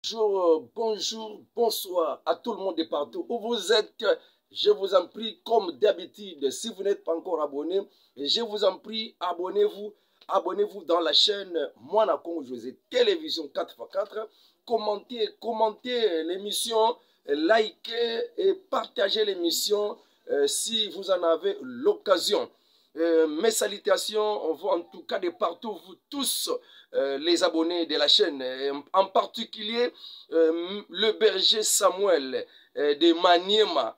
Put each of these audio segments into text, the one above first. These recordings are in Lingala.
Bonjour, bonjour, bonsoir à tout le monde et partout où vous êtes. Je vous en prie, comme d'habitude, si vous n'êtes pas encore abonné, je vous en prie, abonnez-vous. Abonnez-vous dans la chaîne Mwana Congo José Télévision 4x4. Commentez l'émission, likez et partagez l'émission si vous en avez l'occasion. Mes salutations, on voit en tout cas de partout, vous tous, les abonnés de la chaîne, en particulier le berger Samuel de Maniema,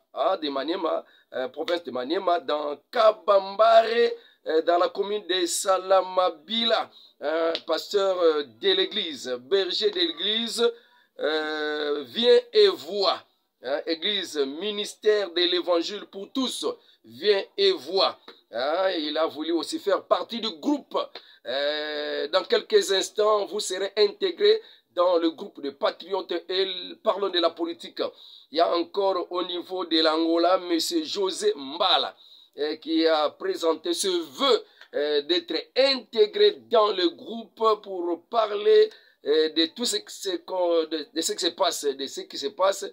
province de Maniema, dans Kabambare, dans la commune de Salamabila, pasteur de l'église, berger de l'église, vient et voit. Église, ministère de l'évangile pour tous, vient et voit. Il a voulu aussi faire partie du groupe. Dans quelques instants, vous serez intégrés dans le groupe de patriotes et parlons de la politique. Il y a encore au niveau de l'Angola, M. José Mbala, qui a présenté ce vœu d'être intégré dans le groupe pour parler de tout ce qui se passe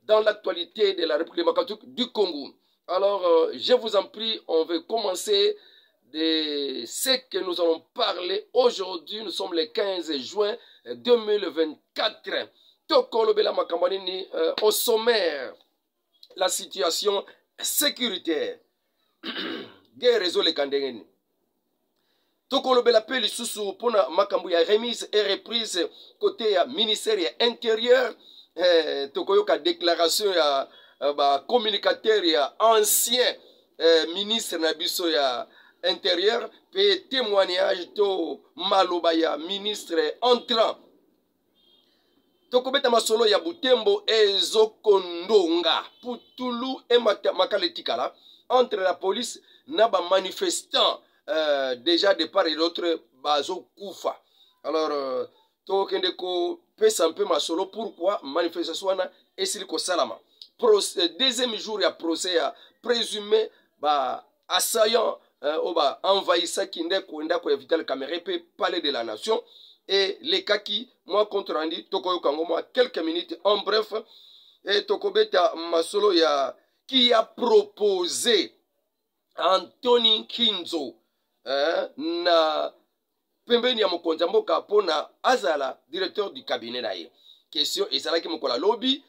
dans l'actualité de la République démocratique du Congo. Alors, je vous en prie, on va commencer de ce que nous allons parler aujourd'hui. Nous sommes le 15 juin 2024. Tokolobela Makambanini, au sommaire, la situation sécuritaire. Guerre réseau les Kandengeni. Tokolobela Peli Soussou pour Makambu ya remise et reprise côté ministère intérieur. Tokoyoka déclaration ya communicateur ya ancien ministre Nabiso ya intérieur pe témoignage to maloba ya ministre entrant tokobeta masolo ya Butembo ezokondonga putulu et makaletikala entre la police na ba manifestants déjà de part et d'autre bazo kufa. Alors tokende ko pesa un peu masolo pourquoi manifestation na esili ko salama. Deuxième jour ya procès ya présumé ba assaillant envahissant qui ndeko éviter le caméra peut parler de la nation et les cas qui moi contre rendu tokoyo kango moi quelques minutes en bref et tokobeta masolo ya qui a proposé Anthony Kinzo na pembeni ya mokonzi mboka pona azala directeur du cabinet na ye question ezalaki mokola lobby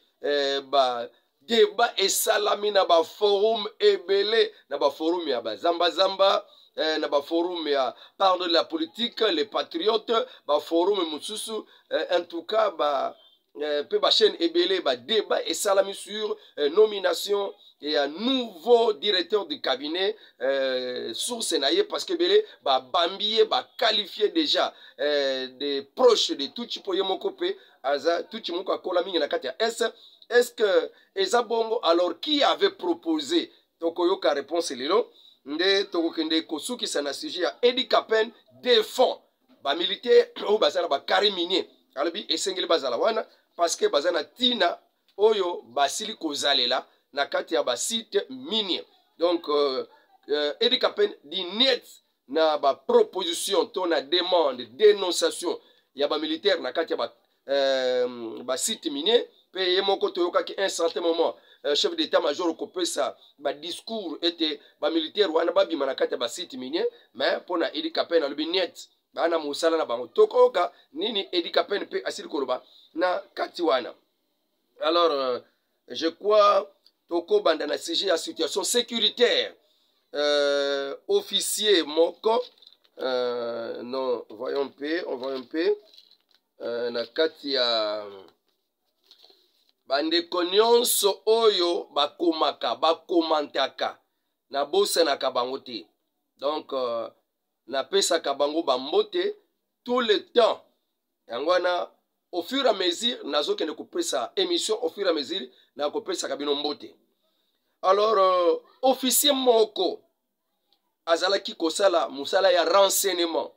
ba débat et salami na ba forum ebele na ba forum ya ba zamba na ba forum ya parle de la politique les patriotes ba forum mususu en tout cas ba pe ba chaîne ebele ba débat et salami sur nomination et un nouveau directeur du cabinet source naie parce que belé ba bambier ba qualifié déjà des proches de tout chipoye mokope aza tout chimoko akola mingi na kati ya est-ce que ezabongo alors qui avait proposé tokoyoka réponse lelo nde tokokende kosuki sana sujet ya Edi Kapen défend ba militaire ou bazala ba kariminier alobi esengeli bazala wana parce que bazana tina oyo basili kozalela na kati ya ba site minier donc Edi Kapen di net na ba proposition to na demande dénonciation ya ba militaire na kati ya ba site minier pe yemoko toyoka ki un certain moment chef d'état-major kopesa ba discours était ba militaire wana ba bima na kati ya ba site minier mais pona Edi Kapen alobi net bana musala na bango tokoka nini Edi Kapen pe asili koloba na kati wana. Alors je crois toko banda na sujet ya situation sécuritaire officier moko non voyons un peu na kati ya bandeko nyonso oyo bakomantaka na bosenaka bango te donc napesaka bango bambote tout le temps yango wana au fur et à mesure nazokende kopesa émission au fur et à mesure na kopesaka bino mbote. Alors officier moko azalaki kosala musala ya renseignement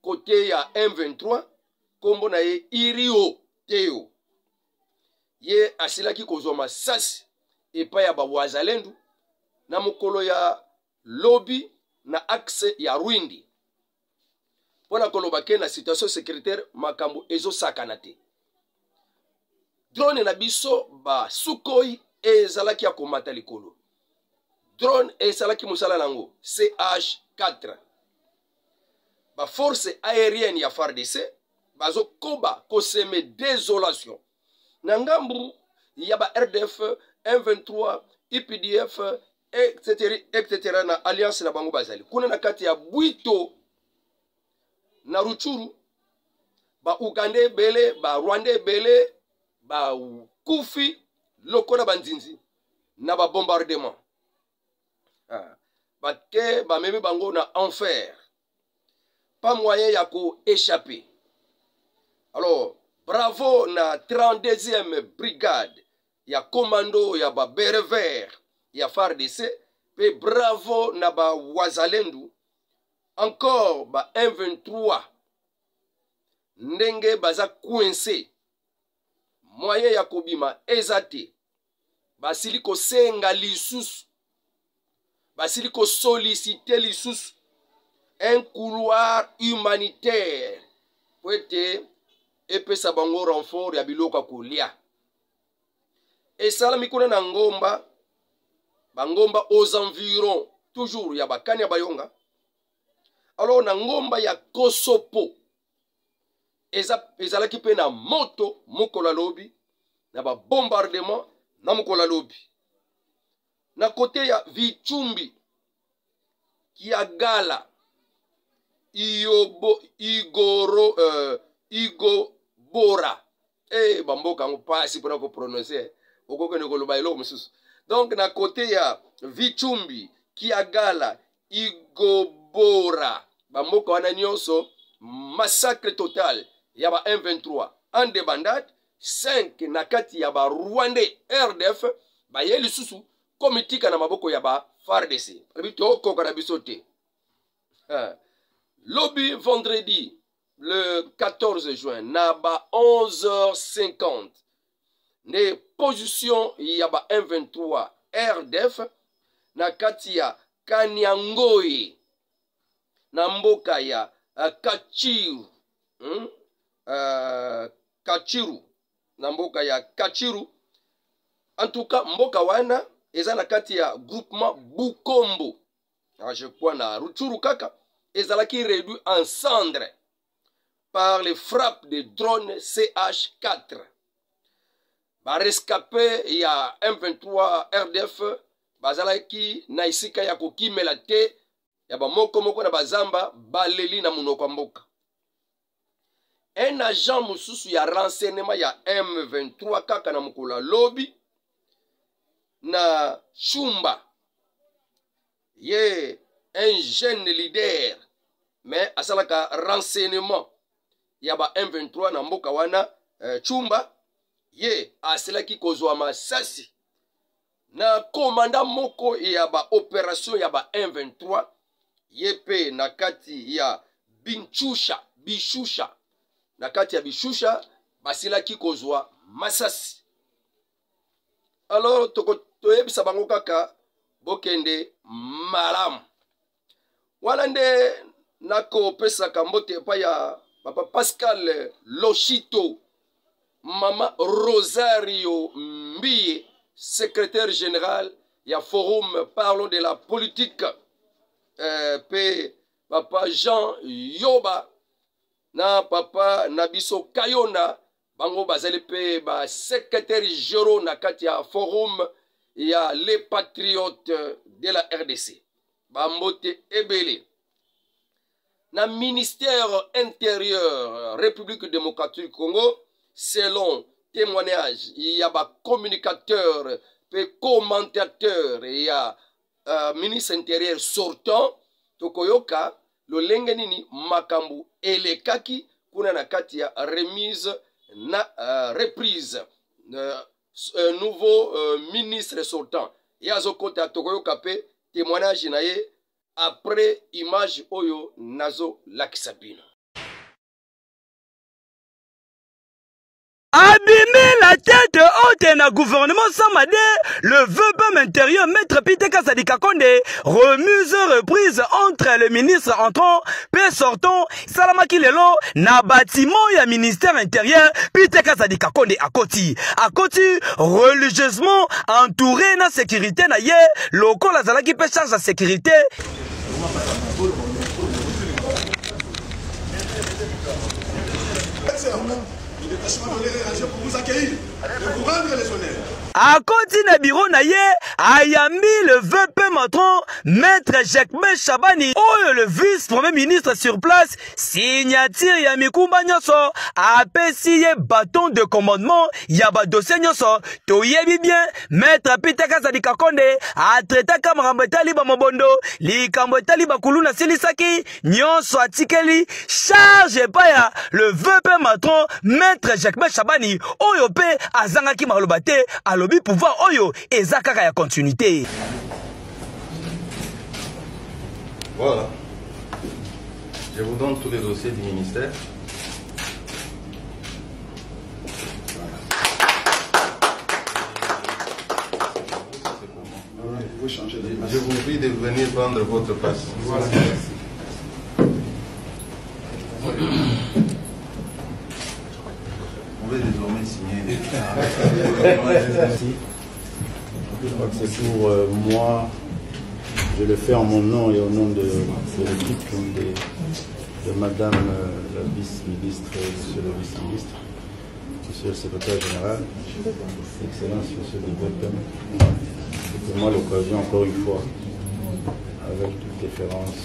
côté ya M23 kombo na ye Irio Teo ye asilaki kozwa masasi epai ya bawazalendo na mokolo ya lobby na axe ya Rwindi mpona koloba ke na situation sécuritaire makambo ezosakana te drone na biso ba Sukhoi ezalaki ya komata likolo. Drone ezalaki musala nango CH4. Ba force aérienne ya FARDC bazo koba koseme désolation. Nangambu ya ba RDF, M23, IPDF, etc. na alliance na bango bazali. Kuna na kati ya Bwito na Ruchuru, ba Uganda bele, ba Rwanda bele, ba kufi lokola banzinzi na ba bombardement. Batke ba meme bango na enfer. Pas moyen ya ko échapper. Alors, bravo na 32e brigade ya commando ya ba Berever ya FARDC, pe bravo na ba Wazalendu, encore ba M23 ndenge baza coincé moyen ya kobima ezate basili ko senga lisusu, basili ko solliciter lisusu un couloir humanitaire pour ete epesa bango renfort ya biloko kolia. Esalami kuna na ngomba, bangomba aux environs toujours ya bakani ya bayonga. Alors na ngomba ya Kosopo ezalaki pe na moto mokola lobi na ba bombardement na mokola lobi. Na kote ya Vichumbi, Kiagala, Igobora, bamboka ngo pasi pona ko prononcer okoko ne ko loba elo mususu. Donc na kote ya Vichumbi, Kiagala, Igobora, bamboka wana nyonso massacre total ya ba M23 en débandade. 5 na kati ya ba Rwandais RDF ba yeli susu komitika na maboko ya ba FARDC bito koka na bisote. Lobby vendredi le 14 juin na ba 11h50 ne position ya ba M23 RDF na kati ya Kanyangoi na mboka ya Kachiru, Kachiru na mboka ya Kachiru. En tout cas mboka wana eza na kati ya groupement Bukombo. Je crois na Ruchuru kaka ezalaki réduit en cendres par les frappes de drones CH4. Ba rescapé ya M23 RDF bazalaki na isika ya kokimela te ya ba moko moko na bazamba baleli na munoko mboka. Un agent mususu ya renseignement ya M23 kaka na mukula lobi na Chumba, ye un jeune leader mais asalaka renseignement ya ba M23 na mboka wana Chumba, ye aselaki kozwa masasi na commandant moko ya ba opération ya ba M23 ye pe na kati ya Bishusha na kati ya Bishusha basilaki kozwa masasi. Alors toyebisa bango kaka bokende malamu. Wana nde nako pesa kambote pa ya papa Pascal Loshito, mama Rosario Mbie, secrétaire général ya forum Parlons de la politique, pe papa Jean Yoba na papa Nabiso Kayona bango bazali pe ba secrétaire général na kati ya forum ya les patriotes de la RDC bambote ebele. Na ministère intérieur République démocratique du Congo, selon témoignage ya ba communicateur pe commentateur ya ministre intérieur sortant tokoyoka lolenge nini makambu elekaki kuna na kati ya remise na reprise nouveau ministre sortant yazo kota tokoyoka pe témoignage na ye après image oyo nazo lakisabino abimi la La tête haute na gouvernement Samade, le VPM intérieur Maître Piteka Sadika Konde, remise reprise entre le ministre entrant et sortant, Salamaki Lelo, na bâtiment ya ministère intérieur, Piteka Sadika Konde à Koti, religieusement entouré na sécurité na ye, loko la zalaki pe charge la sécurité. Pour vous accueillir et vous rendre les honneurs. À côté na bureau na ye, ayambi le VP matron, Maître Jacques Chabani, oh le vice-premier ministre sur place, signature ya mikumba nyoso, apesi ye bâton de commandement, ya ba dossier nyoso, toyebi bien, Maître Piteka Sadika Konde, a traité kamrambo etali ba mobondo, likambo etali ba kuluna silisaki, nyoso atikeli, charge pa ya, le VP matron, Maître Jacques Chabani, oyo pe azangaki malobate, alobi pouvoir oyo ezakaka ya continuité. Voilà. Je vous donne tous les dossiers du ministère. Je vous prie de venir prendre votre place. On va désormais signer. Je crois que c'est pour moi, je le fais en mon nom et au nom de l'équipe de Madame la vice-ministre, Monsieur le vice-ministre, Monsieur le secrétaire général, Excellence Monsieur le VPM. C'est pour moi l'occasion encore une fois, avec toute déférence,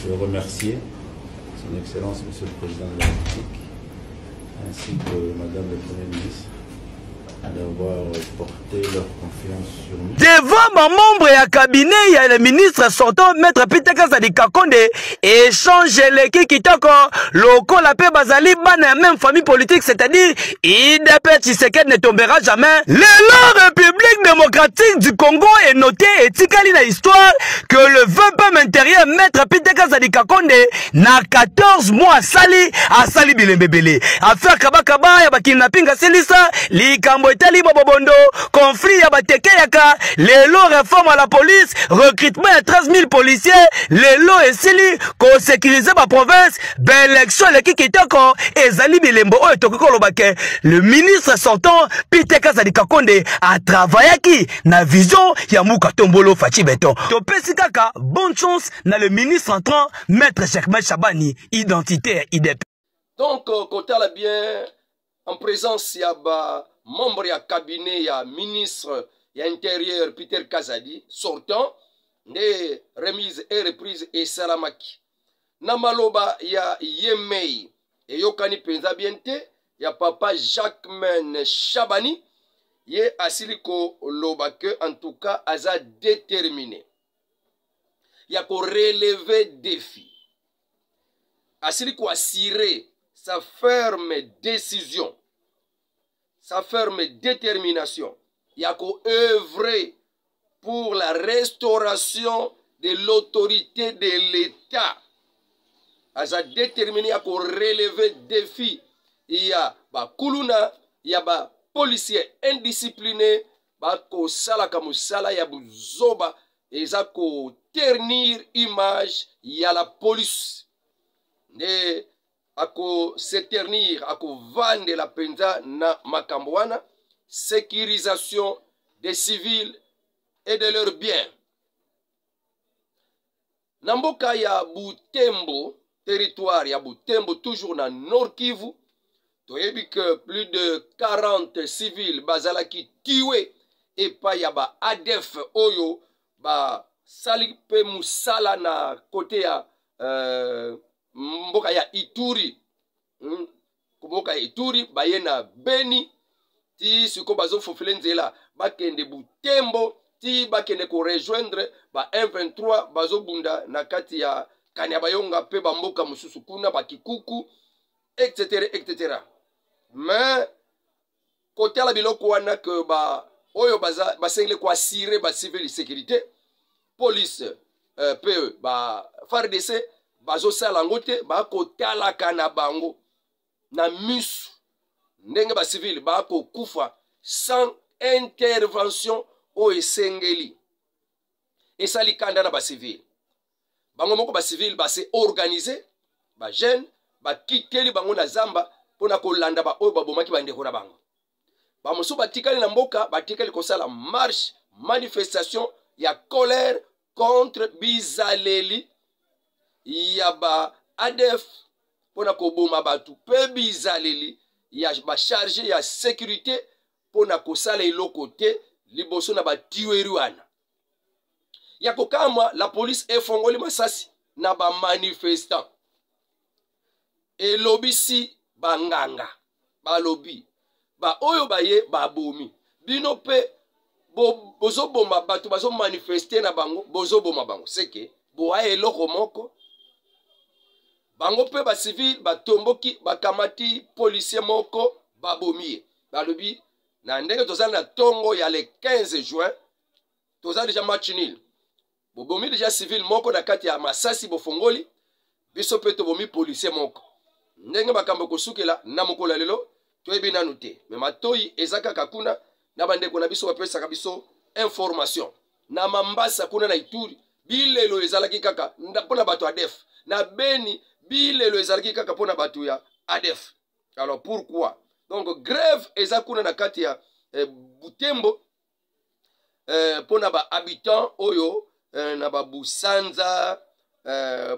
de remercier Son Excellence Monsieur le Président de la République, ainsi que Madame le Premier ministre, d'avoir porté leur confiance sur nous. Devant ma membre et à cabinet, il y a le ministre sortant, Maître Piteka Sadika Konde, échange l'équipe qui t'a loco la paix bazali, ban même famille politique, c'est-à-dire, IDP Tshisekedi ne tombera jamais. L'élan République démocratique du Congo est noté et tikali na histoire que le VPM intérieur, Maître Piteka Sadika Konde, na 14 mois à sali bilembebele. Affaire Kabakaba, ya bakidnapping à Silisa, likambo etali bobondo, conflit ya bateke yaka, lelo réforme à la police, recrutement à 13 000 policiers, lelo esili, ko sécuriser ma province, ben élection le kikitoko, ezali bilembo oyo tokiko lobake. Le ministre sortant, Piteka Sadika Konde, a travaillé qui na vision ya Muka Tombolo Fachi Beton. Topesi kaka, bonne chance na le ministre entrant, Maître Jacques Chabani, identité IDP. Donc, côté la bien, en présence, il y a membre ya cabinet, ya ministre ya intérieur Peter Kazadi, sortant, de remise et reprise et salamaki. Namaloba ya Yemei, et yokani penza biente, ya papa Jacques Chabani, ye asiliko lobake, en tout cas, aza déterminé. Ya ko relever défi. Asiliko assurer sa ferme décision, sa ferme détermination. Il y a qu'à œuvrer pour la restauration de l'autorité de l'État. À sa déterminé, il y a qu'à relever défi. Il y a Kuluna, il y a policiers indisciplinés, il y a Zoba, et il y a qu'à ternir image, il y a la police. Et ako s'éternir, ako vendre la penza na makambwana, sécurisation des civils et de leurs biens. Namboka ya Butembo, territoire ya Butembo, toujours na Nord Kivu, toyebi que plus de 40 civils bazalaki tués et pa ya ba ADF oyo, ba salipe musala na côté ya mboka ya Ituri, mboka ya Ituri, bayena Beni, ti siko bazo fofele nzela, bakende Butembo, ti bakende ko rejoindre ba M23, bazo bunda na kati ya Kanyabayonga pe ba mboka mususu kuna, ba Kikuku, etc. etc. Mais, kote la biloko wana ke ba, oyo basengle kwa sire ba civil sécurité, police, PE, ba FARDC, bazo salangote, ba ko talaka na bango, na misu, ndenge ba civil bako kufa sans intervention o esengeli esali kanda na ba civil bango moko ba civil ba se organiser ba jeune ba kiteli bango na zamba pona kolanda ba oyo babomaki bandeko na bango bamosusu batikali na mboka batikali kosala marche manifestation ya colère contre bizaleli ya ba ADF pona koboma batu pe bizaleli ya ba charge ya sécurité pona kosala eloko te liboso na ba tuerie wana ya kokamwa la police efongoli masasi na ba manifestant elobisi banganga balobi ba oyo baye babomi bino pe bozoboma bato bazo manifester na bango bozoboma bango seke boa eloko moko bango pe ba civil batomboki bakamati policier moko babomi balobi na ndenge tozali na tongo ya le 15 juin tozali déjà match nul bobomi déjà civil moko na kati ya masasi bofongoli biso pe tobomi policier moko ndenge makambo kosukela na mokolo lelo toyebi nanu te me matoi ezaka kakuna na bandeko na biso bapesaka biso information na Mambasa kuna na Ituri bilelo ezalaki kaka mpona bato ADF na Beni bilelo ezalaki kaka mpona bato ya ADF. Alors pourquoi donc grève eza kuna na kati ya Butembo mpona ba habitant oyo na ba Busanza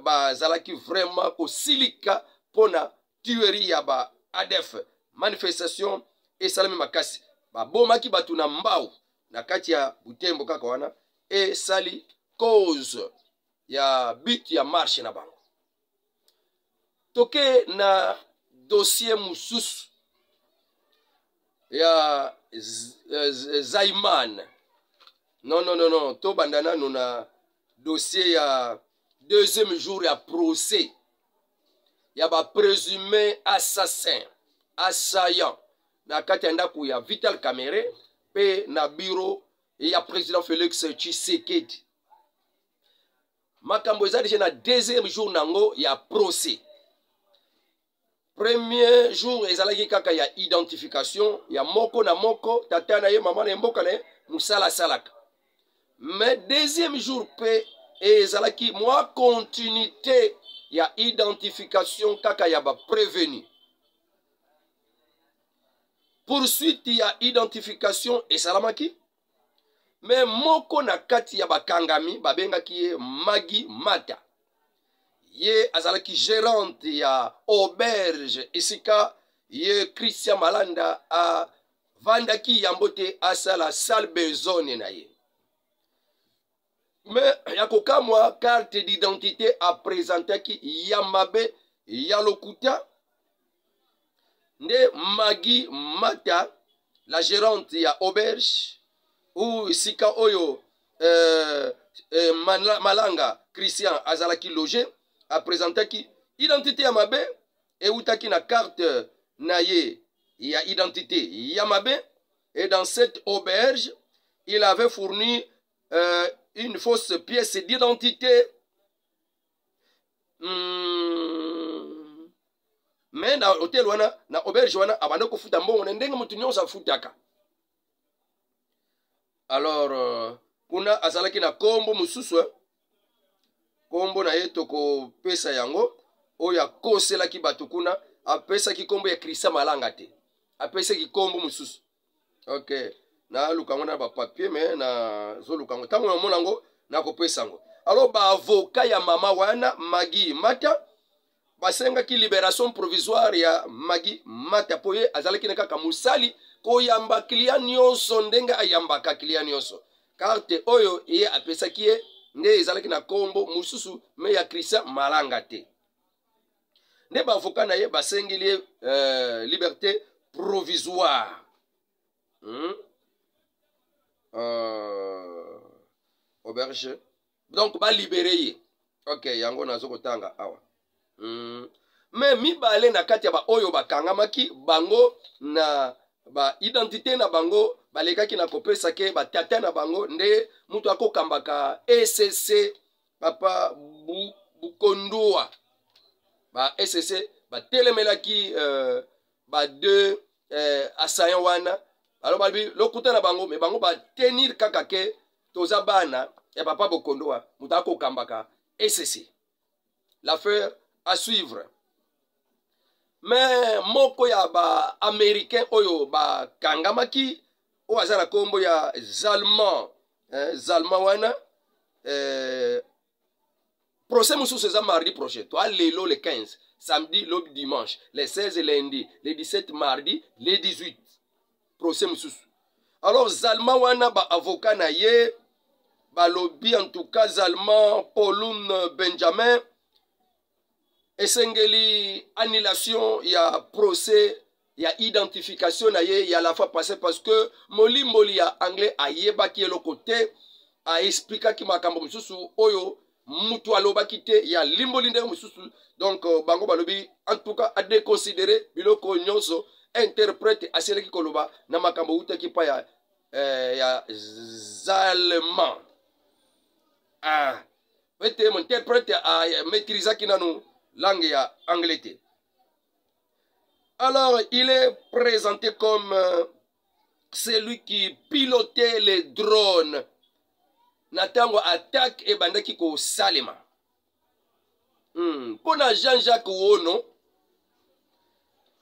bazalaki vraiment kosilika mpona tuerie ya ba ADF manifestation esalami makasi babomaki batu na mbao na kati ya Butembo kaka wana esali cause ya but ya marche na bango. Toke na dossier mususu ya Zaiman non to bandana na dossier ya deuxième jour ya procès ya ba présumé assassin assaillant na kati ya ndako ya Vital Kamerhe pe na bureau ya président Félix Tshisekedi. Makambo eza déjà na deuxième jour nango ya procès. Premier jour ezalaki kaka ya identification ya moko na moko tata na ye mama na mboka na musala salaka. Mais deuxième jour pe ezalaki moi continuité ya identification kaka ya ba prévenu. Poursuite ya identification esalamaki mais moko na kati ya bakangami babengaki ye Magi Mata ye azalaki gérante ya auberge esika ye Christian Malanda a vandaki yambote asala sale bezone na ye mais yakokamwa carte d'identité a présentaki Yamabe Yalokuta nde Magi Mata la gérante ya auberge ou sika oyo Malanga Christian azalaki logé a présentaki identité ya mabe eutaki na carte na ye ya identité ya mabe et dans cette auberge il avait fourni une fausse pièce d'identité mais na hotel wana na auberge wana abanda kofuta mbongo na ndenge mutu nyonso afutaka. Alors kuna azalaki na kombo mususu kombo na ye toko pesa yango oyo akoselaki bato kuna apesaki kombo ya Christian Malanga te apesaki kombo mususu. Ok na lukango na ba papier mais na zo lukango tango na monango na kopesa ngo. Alors ba avocat ya mama wana Magi Mata basengaki libération provisoire ya Magi Mata poye azalaki kaka musali koyamba client nyonso ndenge ayambaka client nyonso carte oyo ye apesaki ye nde ezalaki na kombo mususu me ya Christian Malanga te nde bavocat na ye basengeli liberté provisoire auberge donc ba libéré ye. Ok yango nazo kotanga awa mais mibale na kati ya ba oyo bakangamaki bango na ba identité na bango balekaki na kopesa ke ba tata na bango nde mutu akokambaka SSC papa Bukondua ba SSC ba telemelaki ba deux assaillant wana alors balobi lokuta na bango mais bango ba tenir kaka ke toza bana ya papa Bokondo wa muta ko kambaka et ceci l'affaire à suivre. Mais moko ya ba américain oyo ba kangamaki o azana kombo ya Zalman wana procès mususu eza mardi prochain toi lelo le 15 samedi le dimanche les 16 lundi les 17 mardi les 18 procès mususu. Alors Zalman wana ba avocat na ye ba lobby en tout cas Zalman Pauloun Benjamin esengeli annulation ya procès ya identification na ye ya la fois passé parce que moli ya anglais ayebaki eloko te a expliquer ki makambo mususu oyo mutu alobaki te ya limboli ndenge mususu donc bango balobi en tout cas a déconsidérer biloko nyonso interprète aseleki koloba na makambo utaki pa ya Zalman peut-être mon interprète a maîtrisé ki nanu langue ya anglais. Alors, il est présenté comme celui qui pilotait les drones. Natango attaque et bandaki ko salema. Pona Jean-Jacques Wono,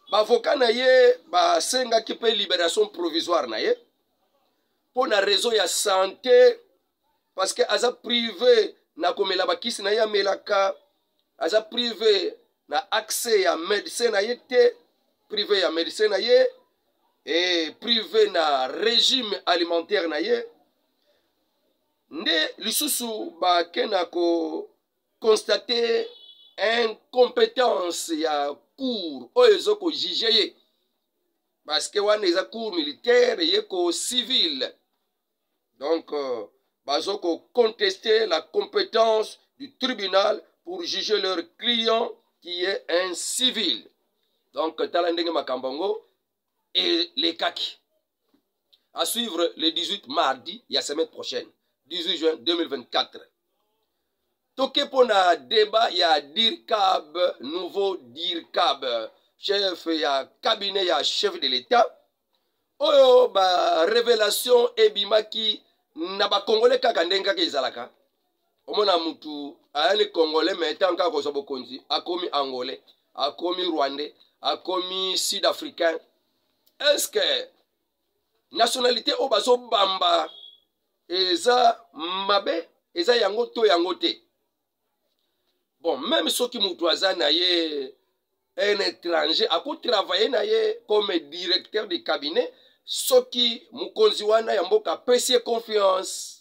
bavoka na ye ba senga ki pe libération provisoire na ye. Pona réseau ya santé parce que aza privé na komela bakisi na ya melaka. Aza privé na accès à médecin na yete privé ya médecin na ye et privé na régime alimentaire na ye nde lisusu ba kena ko constater incompétence ya cour oyo ko juger ye parce que wana eza cour militaire ye ko civil donc bazoko contester la compétence du tribunal pour juger leur client qui est un civil. Donc, Talandenge Makambongo et les Kaki. À suivre le 18 mardi, il y a la semaine prochaine, 18 juin 2024. Toké pona débat, il y a Dirkab, nouveau Dirkab, chef, il y a cabinet, il y a chef de l'État. Oyo, révélation, ebimaki, naba Congolais kakandenga ke izalaka. Omona mutu ayani Congolais mais tant ka kosobo konzi akomi Angolais akomi Rwandais akomi Sud-Africain. Est-ce que nationalité obazo bamba eza mabe eza yango to yango te? Bon, même ceux qui mutu azana ye un étranger ako travailler na ye comme directeur de cabinet ceux qui mukonzi wana yamboka pesi confiance.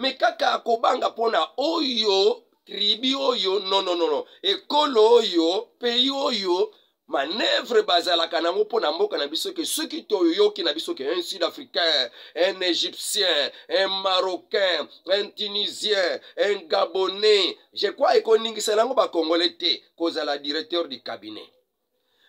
Mais kaka akobanga pona oyo, tribi oyo, non. Ekolo oyo, pays oyo, manœuvre bazalaka nango pona mboka na biso ke ceux qui toyo ki na biso ke un Sud-Africain, un Égyptien, un Marocain, un Tunisien, un Gabonais. Je crois ekoningisa nango ba Congolais te kozala directeur du cabinet.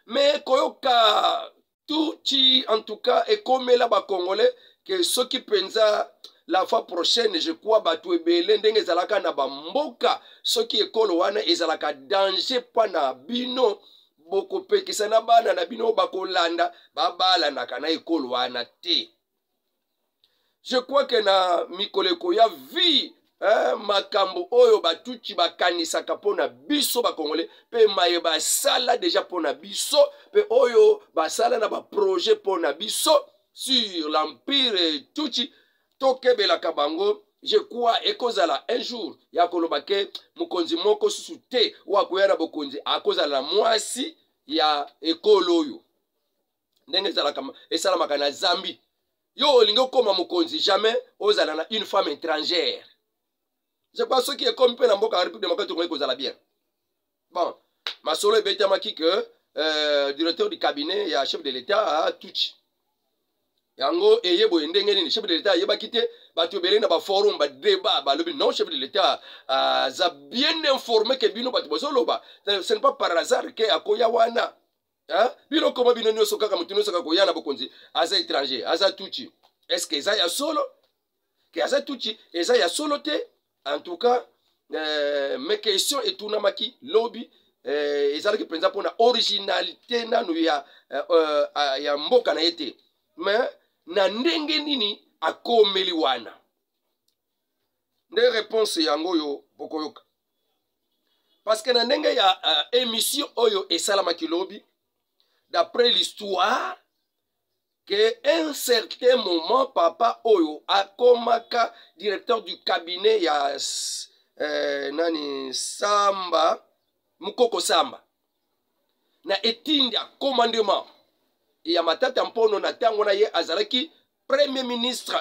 Mais koyoka tuchi en tout cas ekomela ba Congolais que ceux qui pensa la fois prochaine, je crois, batu ebele ndenge ezalaka na bamboka soki ekolo wana ezalaka danger pana bino boko pekisa na bana na bino bakolanda babala na kana ekolo wana te. Je crois que na mikoleko ya vie makambo oyo batuchi bakanisaka pona biso bakongole pe maye basala déjà pona biso pe oyo basala na ba projet pona biso sur l'empire tuchi tokebela kabango. Je crois ekozala un jour ya kolobake mukonzi moko susu te wa koyana bokonzi akozala mwasi ya ekolo oyo ndenge zala kama esala makana Zambie yo olingo koma mukonzi jamais ozala na une femme étrangère. Je crois ce qui est comme pe na mboka République démocratique Congo ekozala bien. Bon, masolo ebetamaki que directeur du cabinet ya chef de l'État a touché yango eyebo ndenge nini chef de l'État yebaki te batu belé na ba forum ba débat ba lobi non chef de l'État a bien informé que bino batu bozoloba ce n'est pas par hasard que akoya wana bino koma bino nyoso kaka mutu nyoso kaka koya na bokonzi aza étranger aza tuchi est-ce que ça ya solo que aza tuchi eza ya solo te en tout cas mes questions etunamaki lobby ezalaki mpenza mpona originalité nanu ya mboka na ye te mais na ndenge nini akomeli wana nde réponse yango oyo bokoyoka parce que na ndenge ya émission oyo esalamaki lobi d'après l'histoire que un certain moment papa oyo akomaka directeur du cabinet ya nani Samba Mukoko Samba na etindi ya commandement ya matata mpono na tango na ye azalaki premier ministre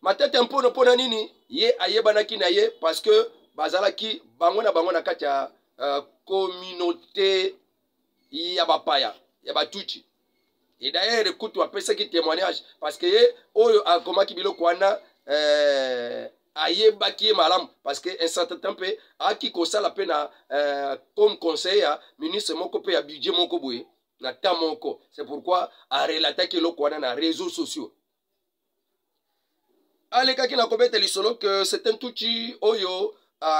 matata mpono pona nini ye ayebanaki na ye parce que bazalaki bango na kati ya communauté ya bapaya ya batuchi et d'ailleurs kutu apesaki témoignage parce que ye oyo akomaki biloko wana ayebaki ye malamu parce que un certain temps mpe aki kosala mpe na comme conseiller ministre moko mpe ya budget moko boye na temps moko c'est pourquoi arelataki eloko wana na réseaux sociaux alekaki na kobeta lisolo que c'est un tuchi oyo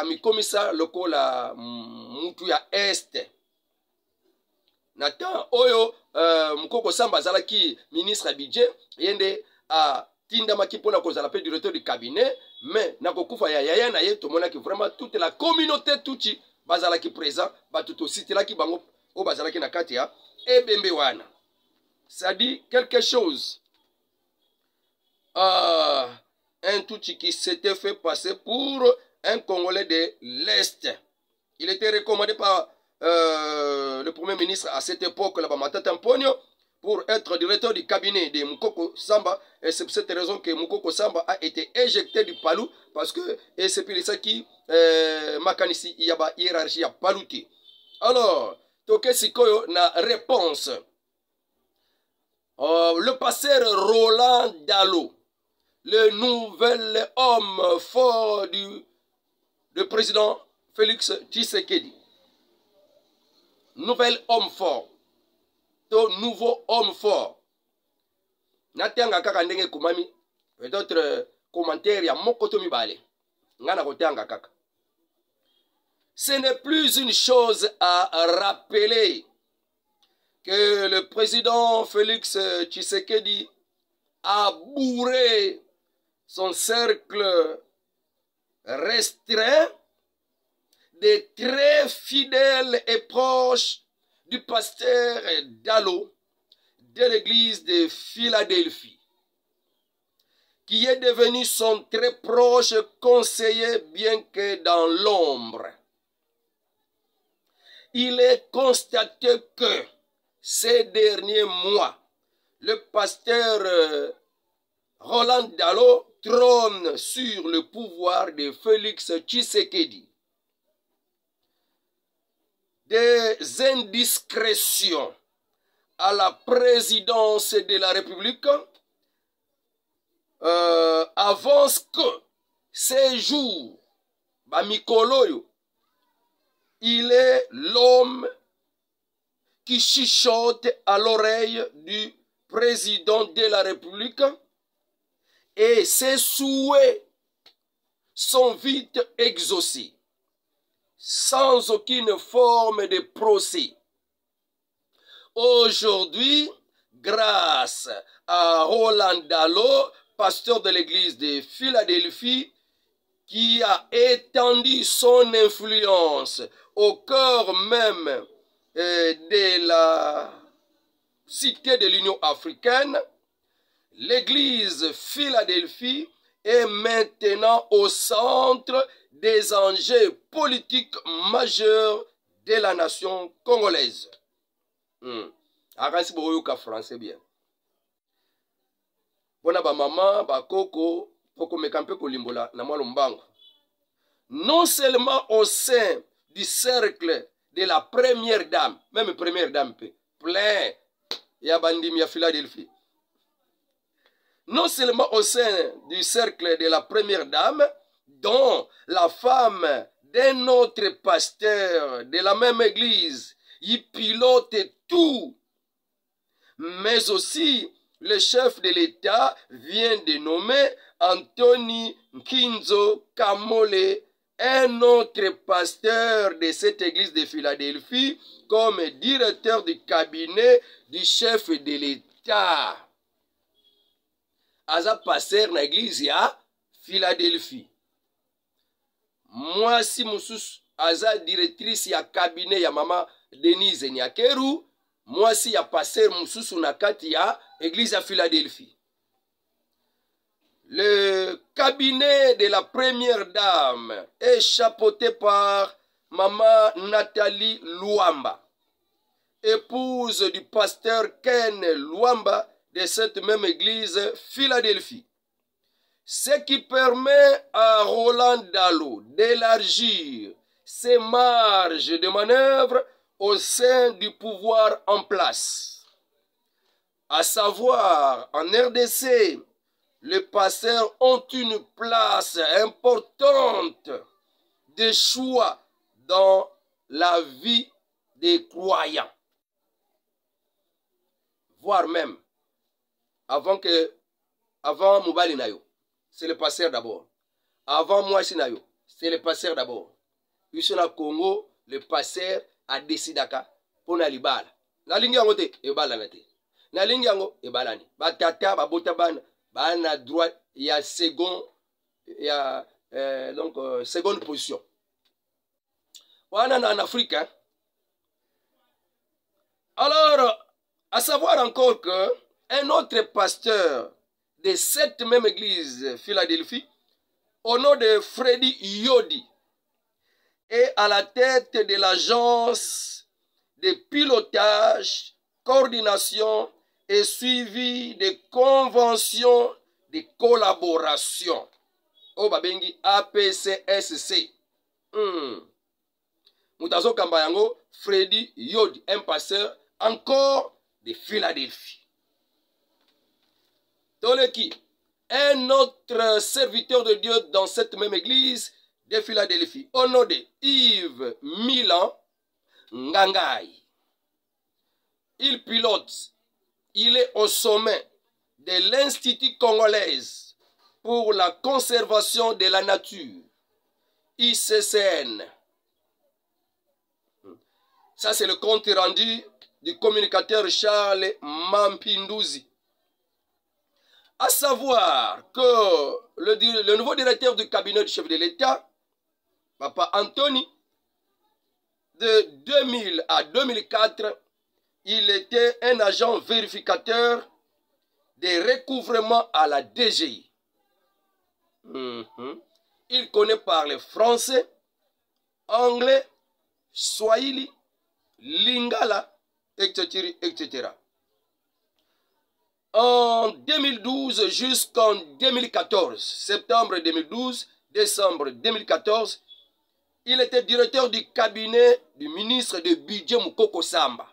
mikomisa lokola mutu ya este na temps oyo Mukoko Samba azalaki ministre ya budget yende atindamaki mpona kozala mpe directeur du cabinet mais na kokufa ya yaya na ye tomonaki vraiment toute la communauté tuchi bazalaki présent bato tositelaki bango oyo bazalaki na kati ya ebembe wana ça dit quelque chose un tuchi qui s'était fait passer pour un Congolais de l'Est. Il était recommandé par le premier ministre à cette époque, là-bas, Matata Mponyo, pour être directeur du cabinet de Mukoko Samba. Et c'est pour cette raison que Mukoko Samba a été éjecté du palou, parce que c'est pour ça qui makanisi il y a une hiérarchie à palouti. Alors, Toke Sikoyo na réponse. Le pasteur Roland Dalo, le nouvel homme fort du président Félix Tshisekedi. Nouvel homme fort. Nouveau homme fort. Natianga kaka ndenge kumami. Peut-être commentaire ya mokoto mibale. Ngana kotianga kaka. Ce n'est plus une chose à rappeler que le président Félix Tshisekedi a bourré son cercle restreint de très fidèles et proches du pasteur Dalo de l'église de Philadelphie, qui est devenu son très proche conseiller bien que dans l'ombre. Il est constaté que ces derniers mois, le pasteur Roland Dalo trône sur le pouvoir de Félix Tshisekedi. Des indiscrétions à la présidence de la République avancent que ces jours, Bamikoloyo, il est l'homme qui chuchote à l'oreille du président de la République et ses souhaits sont vite exaucés, sans aucune forme de procès. Aujourd'hui, grâce à Roland Dalo, pasteur de l'église de Philadelphie, qui a étendu son influence au cœur même de la cité de l'Union africaine, l'église Philadelphie est maintenant au centre des enjeux politiques majeurs de la nation congolaise. Akansi boyoka français bien. Bona ba mama ba koko poko mekampe kolimbola na mwalo mbango. Non seulement au sein du cercle de la première dame, même première dame plein ya bandimi ya Philadelphie. Non seulement au sein du cercle de la première dame, dont la femme d'un autre pasteur de la même église y pilote tout, mais aussi le chef de l'État vient de nommer Anthony Nkinzo Kamole un autre pasteur de cette église de Philadelphie comme directeur du cabinet du chef de l'État. Aza pasteur na église ya Philadelphie. Moi si mususu aza directrice ya cabinet ya mama Denise Nyakeru, moi si ya pasteur mususu na kati ya église ya Philadelphie. Le cabinet de la première dame est chapeauté par maman Nathalie Luamba, épouse du pasteur Ken Luamba de cette même église Philadelphie. Ce qui permet à Roland Dallot d'élargir ses marges de manœuvre au sein du pouvoir en place. À savoir, en RDC, les pasteurs ont une place importante de choix dans la vie des croyants. Voire même, avant Moubali Nayo, c'est le pasteur d'abord. Avant moi Nayo, c'est le pasteur d'abord. Ici au Congo, le pasteur a décidé pour Nalibala. Na lingi yango te ebala na te. Na lingi yango ebalani. Ba tata ba bota bana na droit ya second ya seconde position. Wana en Afrique. Hein? Alors, à savoir encore que un autre pasteur de cette même église Philadelphie, au nom de Freddy Yodi, est à la tête de l'agence de pilotage, coordination et suivi des conventions de collaboration. Au babengi APCSC. Moutazo Kambayango, Freddy Yodi, un pasteur encore de Philadelphie. Toleki, un autre serviteur de Dieu dans cette même église de Philadelphie, au nom de Yves Milan Ngangai. Il pilote, il est au sommet de l'Institut congolais pour la conservation de la nature, ICCN. Ça, c'est le compte rendu du communicateur Charles Mampinduzi. À savoir que le nouveau directeur du cabinet du chef de l'État, Papa Anthony, de 2000 à 2004, il était un agent vérificateur des recouvrements à la DGI. Il connaît parler français, anglais, swahili, lingala, etc., etc. En 2012 jusqu'en 2014, septembre 2012, décembre 2014, il était directeur du cabinet du ministre de Budget Moukoko Samba.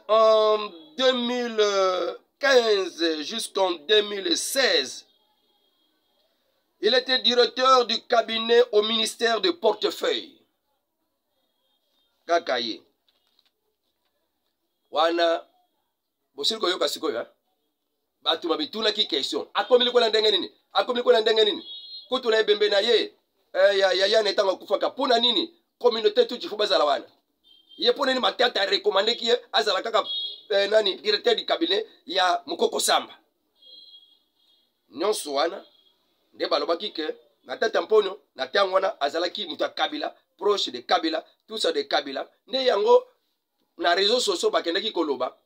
En 2015 jusqu'en 2016, il était directeur du cabinet au ministère de Portefeuille. Kakaye. Wana bosiri koyoka sikoyo batu mabitula ki question akomili ko ndenge nini akomili ko ndenge nini kutu na ebembe na ye ya netanga kufaka pona nini communauté tu jifuba zala wana ye pona ni matata recommander ki azala kaka nani directeur du cabinet ya Mukoko Samba nyonso wana nde balobaki ke na tata mpono na tango wana azalaki muta Kabila proche de Kabila tout ça de Kabila nde yango na réseaux sociaux bakendaki koloba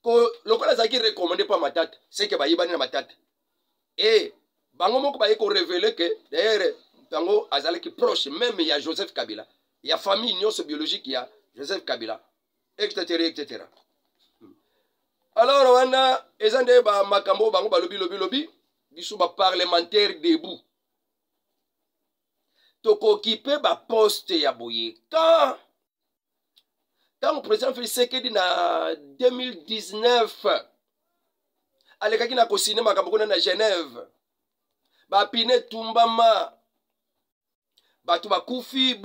ko lokola zaki recommander pa matata c'est que bayibani na matata et bango moko baye ko révéler que d'ailleurs tango azalaki proche même ya Joseph Kabila ya famille nyonso biologique ya Joseph Kabila etc etc. Alors wana ezande ba makambo bango balobi bisu ba parlementaire debout toko occupé ba poste ya boye quand le président Félix Tshisekedi na 2019 alekaki na kosine makambo kuna na Genève bapine tumbama batu bakufi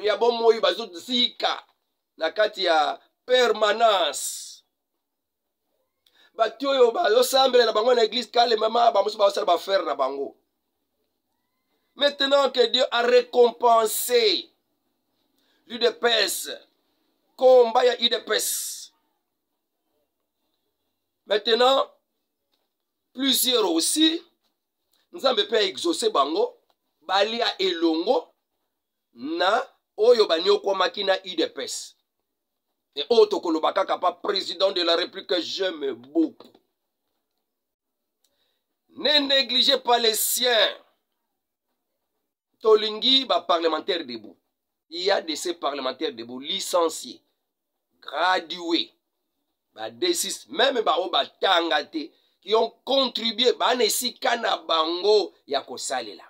ya bomoi bazozika na kati ya permanence Batu oyo bazosambela na bango na église kale mama bamusu bazosala bafaire na bango. Maintenant que Dieu a récompensé l'UDPS, combat ya UDPS. Maintenant, plusieurs aussi, nous avons pu exaucer bango, balia elongo, na oyo banyo kwa makina UDPS. Et autre kolobaka kapa président de la République, j'aime beaucoup. Ne négligez pas les siens. Tolingi, parlementaire debout. Il y a de ces parlementaires debout, licenciés, gradués, D6, même tangate, qui ont contribué, kana bango yako salela.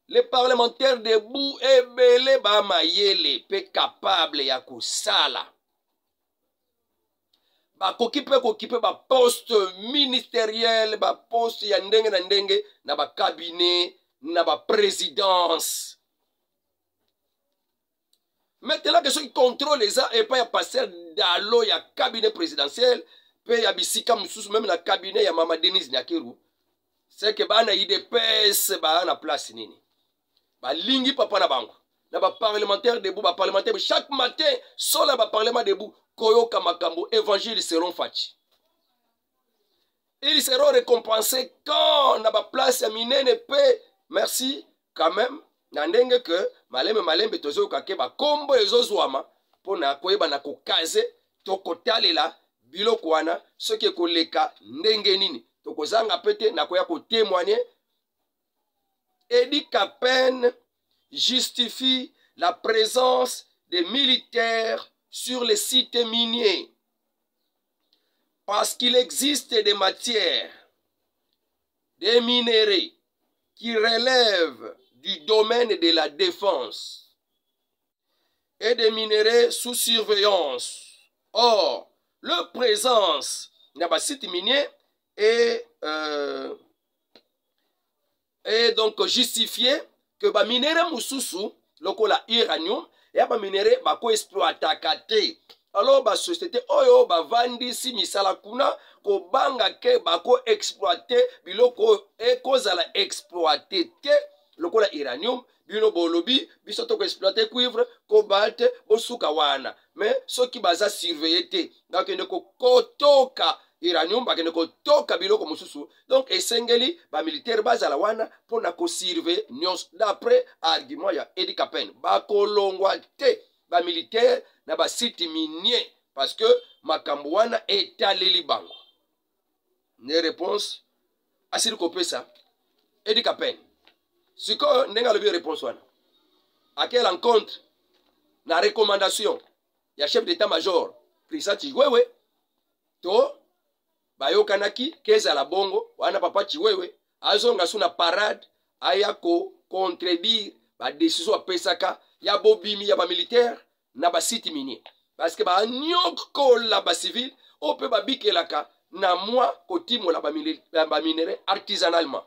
Les parlementaires debout, ebele mayele, pe capable yako sala. Kokipe poste ministériel, poste ya ndenge na ndenge, na cabinet, na présidence. Maintenant que ceux qui contrôlent ça et pas y passer dans le cabinet présidentiel, puis y a bisika moussous même dans le cabinet ya Mama Denise Nyakeru, c'est que ba na IDPS ba na place nini. Ba lingi papa na bango. Na ba parlementaire debout, ba parlementaire chaque matin sur la ba parlement debout, koyoka makambo évangile seront fachi. Ils seront récompensés quand na ba place ya minene pe merci quand même. Nandenge que malembe tozo kake ba kombo ezozwama pona koyeba na kokaze tokotalela biloko wana soki koleka ndenge nini tokozanga pete na koya ko témoigner. Edi Kapen justifie la présence des militaires sur les sites miniers parce qu'il existe des matières, des minéraux qui relèvent du domaine de la défense et des minéraux sous surveillance. Or, leur présence dans les sites miniers est donc justifiée que les minéraux moussoussou, lokola uranium, et les minéraux bako exploitakate. Alors, la société oyo bavandi si misala kuna ko banga ke bako exploiter biloko e kozala exploiter te. Lokola uranium, bino bolobi, biso toko exploiter cuivre, cobalt, bosuka wana. Mais ceux qui baza surveiller te, donc ne ko kotoka uranium, ba ne ko toka biloko mususu. Donc esengeli ba militaire baza la wana pona ko surveiller nyos d'après argument ya Edi Kapen. Ba kolongwa te ba militaire na ba site minier parce que makambo wana etaleli bango. Ne réponse asili kopesa Edi Kapen. Si ko nenga lobi réponse wana. À quelle rencontre na recommandation ya chef d'état-major Christian Chiwewe to bayokanaki keza la bongo wana papa Chiwewe azonga suna parade aya ko contredire ba décision apesaka ya bobimi ya ba militaire na ba site minier parce que ba nyoko la ba civil o pe ba bikelaka na moi kotimo la ba minere artisanalement.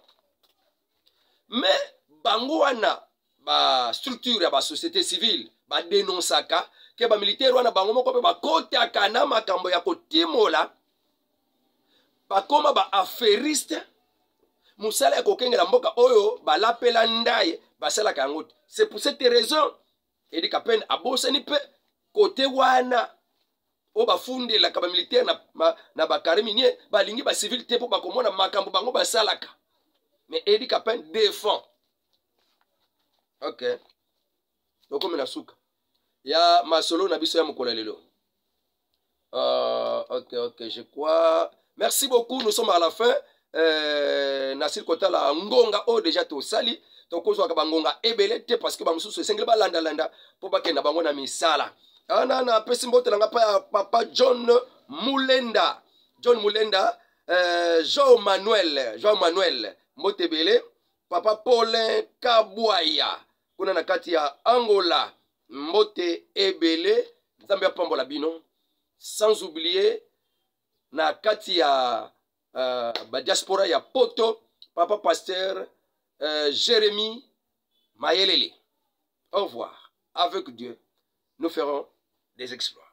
Mais bango wana ba structure ya ba société civile ba dénonçaka ke ba militaire wana bango moko pe ba kotaka na makambo ya kotimola ba koma ba affairiste musala ya kokengela mboka oyo ba lapela ndaye basala kango. C'est pour cette raison Edi Kapen abosani pe côté wana o ba funde la kaba militaire na ba kariminier ba lingi ba civil te po ba komona makambo bango basalaka. Mais Edi Kapen défend. Ok. Donc, on a souka. Il y a ma solo na biso ya mukolo lelo. Ok, je crois. Merci beaucoup, nous sommes à la fin. Nasir Kotala ngonga o déjà to sali. Donc, on ka bangonga ebele te parce que ba mususu sengle ba landa po ba kena bango na misala. Na pesi mbote nga pa papa John Mulenda. Jean Manuel Motebele, papa Paulin Kabwaya. Kuna na kati ya Angola, Mbote Ebele, Zambia Pambola Bino, sans oublier na kati ya diaspora ya Poto, papa pasteur Jérémy Mayelele. Au revoir. Avec Dieu, nous ferons des exploits.